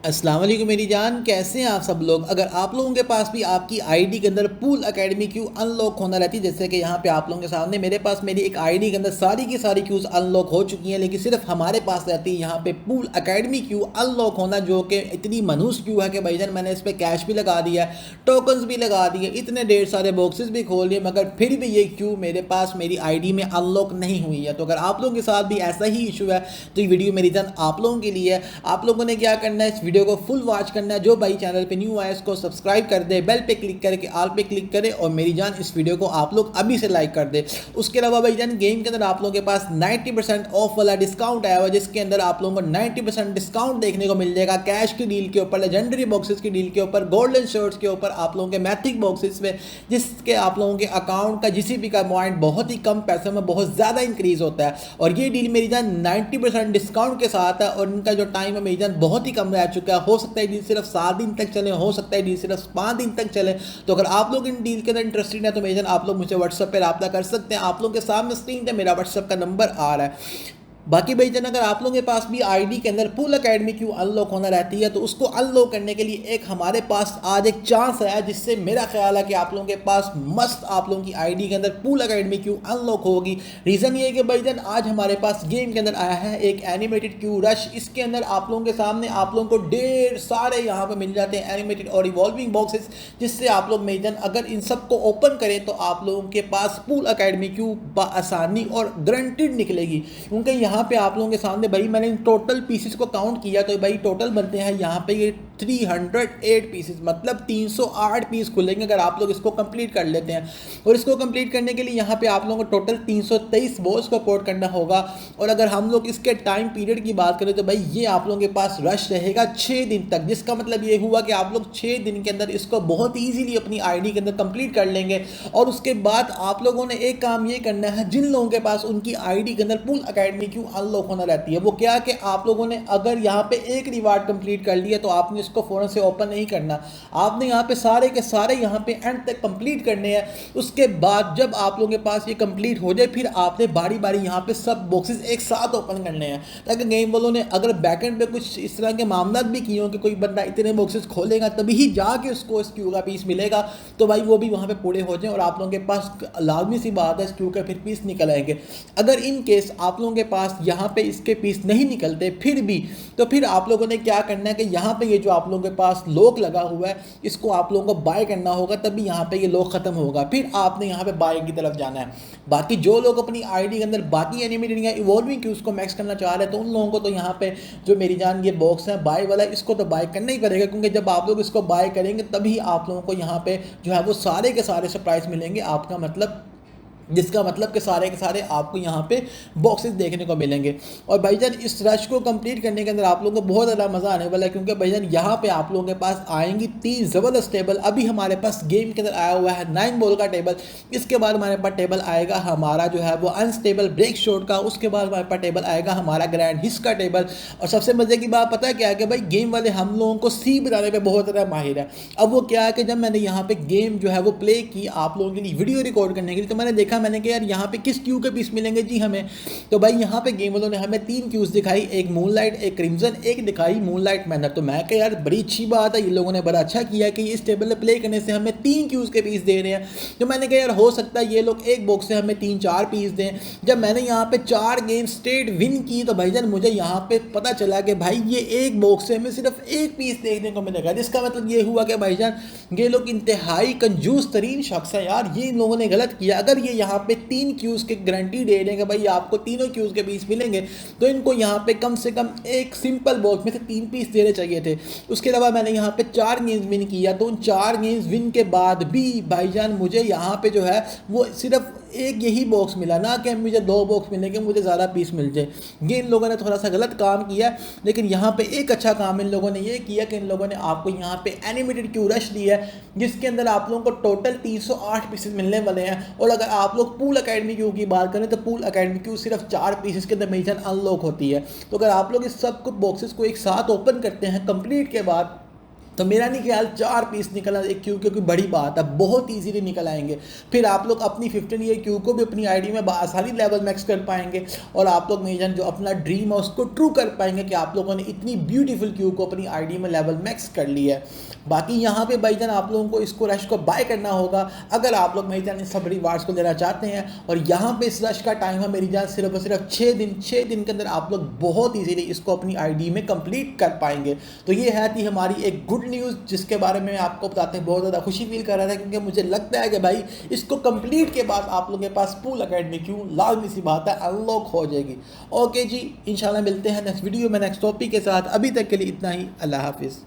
अस्सलाम वालेकुम मेरी जान, कैसे हैं आप सब लोग। अगर आप लोगों के पास भी आपकी आईडी के अंदर पूल एकेडमी क्यू अनलॉक होना रहती है, जैसे कि यहाँ पे आप लोगों के सामने मेरे पास मेरी एक आईडी के अंदर सारी की सारी क्यूज़ अनलॉक हो चुकी हैं, लेकिन सिर्फ हमारे पास रहती है यहाँ पे पूल एकेडमी क्यू अनलॉक होना, जो कि इतनी मनहूस क्यू है कि भाईजान मैंने इस पर कैश भी लगा दिया है, टोकन्स भी लगा दिए, इतने ढेर सारे बॉक्सेस भी खोल लिए, मगर फिर भी ये क्यू मेरे पास मेरी आईडी में अनलॉक नहीं हुई है। तो अगर आप लोगों के साथ भी ऐसा ही इशू है तो ये वीडियो मेरी जान आप लोगों के लिए है। आप लोगों ने क्या करना है, इस वीडियो को फुल वॉच करना है। जो भाई चैनल पे न्यू आया इसको सब्सक्राइब कर दे, बेल पे क्लिक करके ऑल पे क्लिक करे, और मेरी जान इस वीडियो को आप लोग अभी से लाइक कर दे। उसके अलावा भाई जान गेम के अंदर आप लोगों के पास 90% ऑफ वाला डिस्काउंट आया हुआ है, जिसके अंदर आप लोगों को 90% डिस्काउंट देखने को मिल जाएगा कैश की डील के ऊपर, लेजेंडरी बॉक्सेस की डील के ऊपर, गोल्डन शर्ट्स के ऊपर, आप लोगों के मैथिक बॉक्सेस में, जिसके आप लोगों के अकाउंट का जीसीपी का पॉइंट बहुत ही कम पैसे में बहुत ज़्यादा इंक्रीज होता है। और ये डील मेरी जान 90% डिस्काउंट के साथ है, और इनका जो टाइम है मेरी जान बहुत ही कम रह चुका है। हो सकता है डील सिर्फ 7 दिन तक चले, हो सकता है डील सिर्फ 5 दिन तक चले। तो अगर आप लोग इन डील के अंदर इंटरेस्टेड हैं तो मेरी जान आप लोग मुझे व्हाट्सएप पर रब्ता कर सकते हैं। आप लोग के सामने स्क्रीन पे मेरा व्हाट्सएप का नंबर आ रहा है। बाकी भाई जन अगर आप लोगों के पास भी आईडी के अंदर पूल एकेडमी क्यू अनलॉक होना रहती है, तो उसको अनलॉक करने के लिए एक हमारे पास आज एक चांस आया, जिससे मेरा ख्याल है कि आप लोगों के पास मस्त आप लोगों की आईडी के अंदर पूल एकेडमी क्यू अनलॉक होगी। रीज़न ये है कि भाई जन आज हमारे पास गेम के अंदर आया है एक एनिमेटेड क्यू रश। इसके अंदर आप लोगों के सामने आप लोगों को ढेर सारे यहाँ पर मिल जाते हैं एनिमेटेड और इवॉल्विंग बॉक्सेस, जिससे आप लोग मेरी जन अगर इन सबको ओपन करें तो आप लोगों के पास पूल एकेडमी क्यू आसानी और गारंटीड निकलेगी। क्योंकि यहाँ पे आप लोगों के सामने भाई मैंने इन टोटल पीसेस को काउंट किया तो भाई टोटल बनते हैं यहाँ पे ये 308 पीसेस, मतलब 308 पीस खुलेंगे अगर आप लोग इसको कंप्लीट कर लेते हैं। और इसको कंप्लीट करने के लिए यहाँ पे आप लोगों को टोटल 323 बॉस को पोर्ट करना होगा। और अगर हम लोग इसके टाइम पीरियड की बात करें तो भाई ये आप लोगों के पास रश रहेगा 6 दिन तक, जिसका मतलब ये हुआ कि आप लोग 6 दिन के अंदर इसको बहुत ईजीली अपनी आईडी के अंदर कंप्लीट कर लेंगे। और उसके बाद आप लोगों ने एक काम ये करना है, जिन लोगों के पास उनकी आईडी के अंदर पूल एकेडमी क्यों अनलॉक होना रहती है, वो क्या कि आप लोगों ने अगर यहाँ पे एक रिवार्ड कंप्लीट कर लिया तो आपने इसको फ़ौरन से ओपन नहीं करना। आपने यहाँ पे सारे के सारे यहाँ पे एंड तक कंप्लीट करने हैं। उसके बाद जब आप लोगों के पास ये कंप्लीट हो जाए, फिर आपने बारी बारी यहाँ पे सब बॉक्सेस एक साथ ओपन करने हैं, ताकि गेम वालों ने अगर बैकएंड पे कुछ इस तरह के मामला भी किए हो कि कोई बंदा इतने बॉक्सेस खोलेगा तभी ही जाके उसको इस क्यू का पीस मिलेगा, तो भाई वो भी वहाँ पे पूरे हो जाए और आप लोगों के पास लाजमी सी बात है इस क्यू के फिर पीस निकल आएंगे। अगर इन केस आप लोगों के पास यहाँ पे इसके पीस नहीं निकलते फिर भी, तो फिर आप लोगों ने क्या करना है कि यहाँ पे ये जो आप लोगों के पास लॉक लगा हुआ है इसको आप लोगों को बाय करना होगा, तभी यहाँ पे ये लॉक खत्म होगा, फिर आपने यहाँ पे बाय की तरफ जाना है। बाकी जो लोग अपनी आईडी के अंदर बाकी एनिमेटेड या इवॉल्विंग क्यूज को मैक्स करना चाह रहे हैं तो उन लोगों को तो यहाँ पे जो मेरी जान ये बॉक्स है बाय वाला, इसको तो बाय करना ही पड़ेगा, क्योंकि जब आप लोग इसको बाय करेंगे तभी आप लोगों को यहाँ पे जो है वो सारे के सारे सरप्राइज मिलेंगे, आपका मतलब जिसका मतलब कि सारे के सारे आपको यहाँ पे बॉक्सेस देखने को मिलेंगे। और भाईजान इस रश को कंप्लीट करने के अंदर आप लोगों को बहुत ज़्यादा मज़ा आने वाला है, क्योंकि भाईजान यहाँ पे आप लोगों के पास आएंगी 3 ज़बरदस्त टेबल। अभी हमारे पास गेम के अंदर आया हुआ है 9 बॉल का टेबल, इसके बाद हमारे पास टेबल आएगा हमारा जो है वो अनस्टेबल ब्रेक शॉट का, उसके बाद हमारे पास टेबल आएगा हमारा ग्रैंड हिस का टेबल। और सबसे मज़े की बात पता है क्या है कि भाई गेम वाले हम लोगों को सी बनाने पर बहुत ज़्यादा माहिर है। अब वो क्या है कि जब मैंने यहाँ पे गेम जो है वो प्ले की आप लोगों के लिए वीडियो रिकॉर्ड करने के लिए, तो मैंने देखा मैंने कहा यार यहाँ पे किस क्यू के पीस मिलेंगे जी हमें। तो भाई यहाँ पे गेम वालों ने हमें 3 क्यूज दिखाई, एक मूनलाइट, एक क्रिम्सन, एक दिखाई मूनलाइट मैनर। तो मैं कहा यार बड़ी अच्छी बात है, ये लोगों ने बड़ा अच्छा किया कि इस टेबल में प्ले करने से हमें 3 क्यूज के पीस दे रहे हैं। तो मैंने कहा यार हो सकता है ये लोग एक बॉक्स से हमें 3-4 पीस दें। जब मैंने यहाँ पे 4 गेम स्ट्रेट विन की तो भाईजान मुझे यहाँ पे पता चला कि भाई ये एक बॉक्स से हमें सिर्फ एक पीस देखने को मिलेगा, जिसका मतलब ये हुआ कि भाईजान ये लोग इंतहाई कंजूस तरीन शख्स है यार, ये इन लोगों ने गलत किया। अगर ये यहाँ पे 3 क्यूज के गारंटी दे रहे हैं कि भाई आपको तीनों क्यूज के पीस मिलेंगे, तो इनको यहाँ पे कम से कम एक सिंपल बॉक्स में से 3 पीस देने चाहिए थे। उसके अलावा मैंने यहाँ पे 4 गेम्स विन किया, तो उन 4 गेम्स विन के बाद भी भाईजान मुझे यहाँ पे जो है वो सिर्फ एक यही बॉक्स मिला, ना कि मुझे 2 बॉक्स मिलेंगे मुझे ज़्यादा पीस मिल जाए। ये इन लोगों ने थोड़ा सा गलत काम किया, लेकिन यहाँ पे एक अच्छा काम इन लोगों ने ये किया कि इन लोगों ने आपको यहाँ पे एनिमेटेड क्यू रश दिया है, जिसके अंदर आप लोगों को टोटल 308 पीसेस मिलने वाले हैं। और अगर आप लोग पूल एकेडमी क्यू की बात करें तो पूल एकेडमी क्यू सिर्फ 4 पीसेस के अंदर मेजन अनलॉक होती है। तो अगर आप लोग इस सब को बॉक्सेस को एक साथ ओपन करते हैं कंप्लीट के बाद, तो मेरा नहीं ख्याल 4 पीस निकलना एक क्यू क्योंकि बड़ी बात है, बहुत इजीली निकल आएंगे। फिर आप लोग अपनी 15 ईयर क्यू को भी अपनी आईडी में आसानी लेवल मैक्स कर पाएंगे और आप लोग मेजन जो अपना ड्रीम है उसको ट्रू कर पाएंगे कि आप लोगों ने इतनी ब्यूटीफुल क्यू को अपनी आईडी में लेवल मैक्स कर लिया है। बाकी यहाँ पे भाईजान आप लोगों को इसको रश को बाय करना होगा अगर आप लोग मेरी जान इन सब रिवार्ड्स को लेना चाहते हैं। और यहाँ पे इस रश का टाइम है मेरी जान सिर्फ और सिर्फ 6 दिन के अंदर आप लोग बहुत इजीली इसको अपनी आईडी में कंप्लीट कर पाएंगे। तो ये है थी हमारी एक गुड न्यूज़ जिसके बारे में आपको बताते हैं बहुत ज़्यादा खुशी फील कर रहा था, क्योंकि मुझे लगता है कि भाई इसको कंप्लीट के बाद आप लोगों के पास पूल अकेडमी क्यों लाजमी सी बात है अनलॉक हो जाएगी। ओके जी, इंशाल्लाह मिलते हैं नेक्स्ट वीडियो में नेक्स्ट टॉपिक के साथ। अभी तक के लिए इतना ही, अल्लाह हाफिज़।